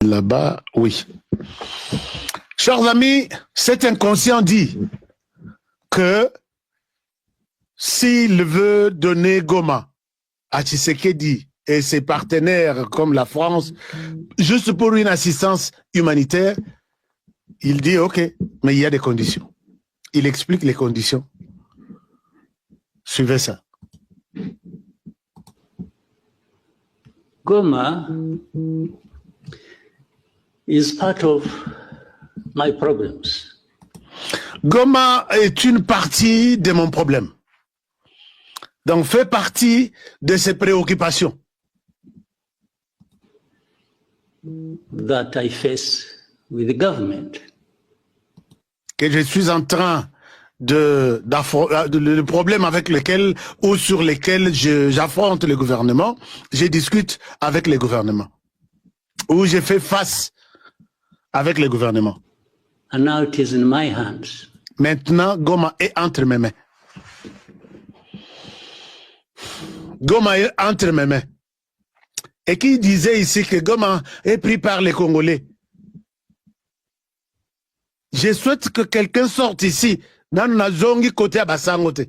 Là-bas, oui. Chers amis, cet inconscient dit que s'il veut donner Goma à Tshisekedi et ses partenaires comme la France, juste pour une assistance humanitaire, il dit ok, mais il y a des conditions. Il explique les conditions. Suivez ça. Goma is part of my problems. Goma est une partie de mon problème. Donc, fait partie de ses préoccupations. That I face with the government. Que je suis en train le problème avec lequel ou sur lesquels j'affronte le gouvernement, je discute avec le gouvernement. Ou je fais face avec le gouvernement. And now it is in my hands. Maintenant, Goma est entre mes mains. Goma est entre mes mains. Et qui disait ici que Goma est pris par les Congolais? Je souhaite que quelqu'un sorte ici. Nana zongi côté à Basangote.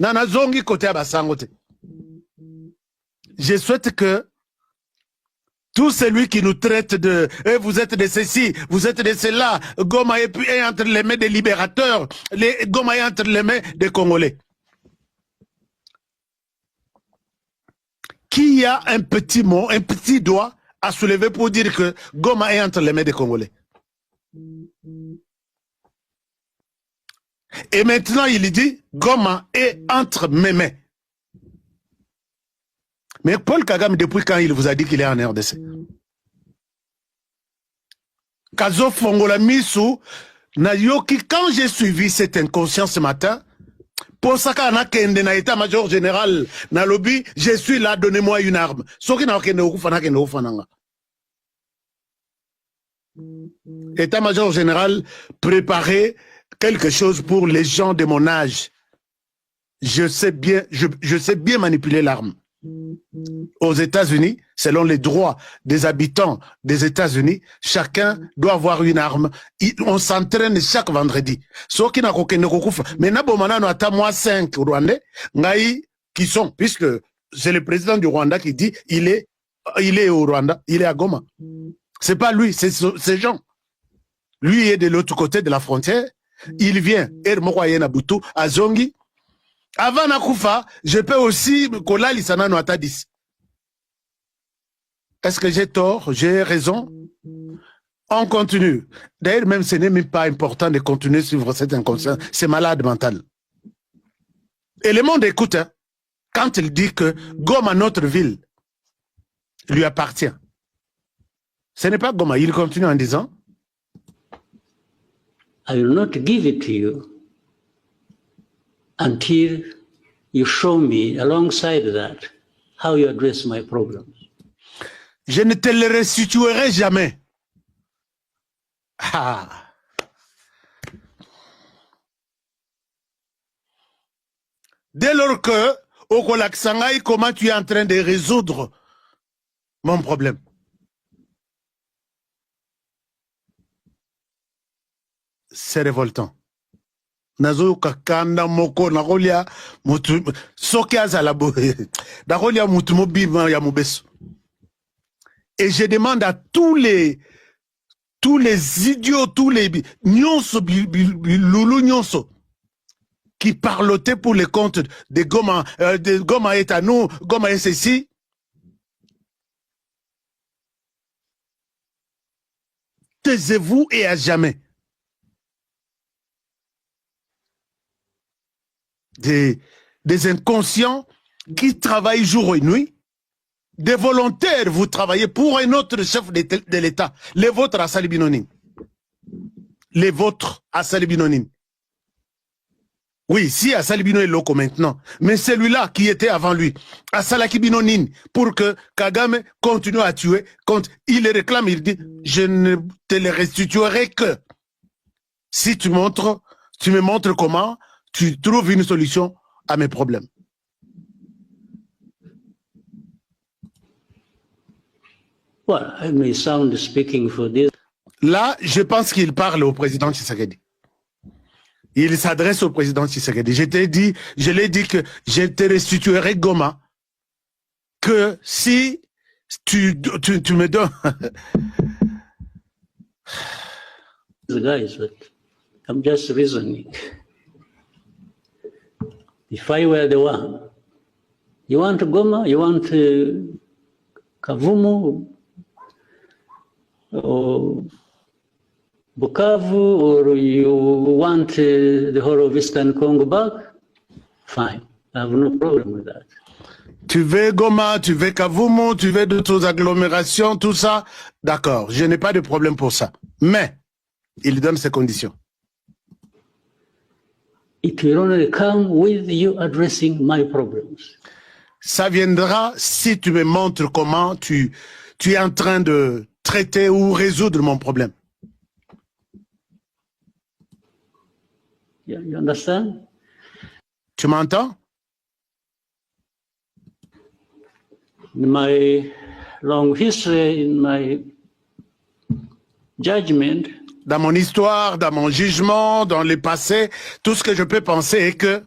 Nana zongi côté à Basangote. Je souhaite que tout celui qui nous traite de vous êtes de ceci, vous êtes de cela, Goma est entre les mains des libérateurs, Goma est entre les mains des Congolais. Qui a un petit mot, un petit doigt à soulever pour dire que Goma est entre les mains des Congolais? Et maintenant, il dit, Goma est entre mes mains. Mais Paul Kagame, depuis quand il vous a dit qu'il est en RDC? Kazo Fongola Misu, Nayoki, quand j'ai suivi cette inconscience ce matin, pour ça qu'on a kende na état-major général, na lobby, je suis là, donnez-moi une arme. Soki na kende okufana kende ofananga. État-major général, préparez quelque chose pour les gens de mon âge. Je sais bien manipuler l'arme. Aux États-Unis, selon les droits des habitants des États-Unis, chacun doit avoir une arme. On s'entraîne chaque vendredi. Ceux qui n'ont aucun recours, mais n'abomana no ata moi 5 Rwandais, qui sont, puisque c'est le président du Rwanda qui dit, il est au Rwanda, il est à Goma. C'est pas lui, c'est ces gens. Lui est de l'autre côté de la frontière. Il vient, Nabutu, à Zongi. Avant Nakoufa, je peux aussi Kola Lisana no Atadis. Est-ce que j'ai tort? J'ai raison? On continue. D'ailleurs, même ce n'est même pas important de continuer sur cette inconscience. C'est malade mental. Et le monde écoute, hein, quand il dit que Goma, notre ville, lui appartient. Ce n'est pas Goma. Il continue en disant, I will not give it to you until you show me alongside that how you address my problems. Je ne te le restituerai jamais. Ah. Dès lors que, au Kolaksangai, comment tu es en train de résoudre mon problème? C'est révoltant. Nazo kakanda moko nagolia mutu soki azala boye nagolia mutu mobima ya mobeso. Et je demande à tous les idiots, tous les nyonso loulou nyonso qui parlotaient pour les comptes de Goma est à nous, Goma est ceci. Taisez-vous et à jamais. Des inconscients qui travaillent jour et nuit, des volontaires, vous travaillez pour un autre chef de l'État, les vôtres à Salibinonine. Les vôtres à Salibinonine. Oui, si à Salibino est loco maintenant, mais celui-là qui était avant lui, à Salakibinonine, pour que Kagame continue à tuer, quand il les réclame, il dit, je ne te les restituerai que si tu me montres comment tu trouves une solution à mes problèmes. Well, I may sound speaking for this. Là, je pense qu'il parle au président Tshisekedi. Il s'adresse au président Tshisekedi. Je l'ai dit que je te restituerai Goma, que si tu me donnes... The guys, but I'm just reasoning. If I were the one, you want Goma, you want Kavumu, or Bukavu, or you want the whole of Eastern Congo back, fine. I have no problem with that. Tu veux Goma, tu veux Kavumu, tu veux d'autres agglomérations, tout ça, d'accord, je n'ai pas de problème pour ça. Mais, il donne ses conditions. It will only come with you addressing my problems. Ça viendra si tu me montres comment tu es en train de traiter ou résoudre mon problème. Yeah, you understand? Tu m'entends? In my long history, in my judgment, Dans mon histoire, dans mon jugement, dans le passé, tout ce que je peux penser est que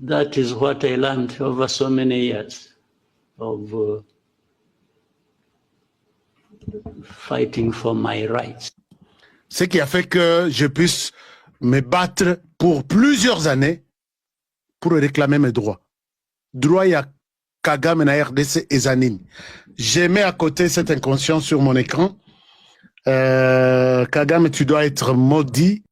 that is what I learned over so many years of fighting for my rights. ce qui a fait que je puisse me battre pour plusieurs années pour réclamer mes droits. Droit, il y a Kagame na RDC et Zanine. J'ai mis à côté cette inconscience sur mon écran. Kagame, tu dois être maudit.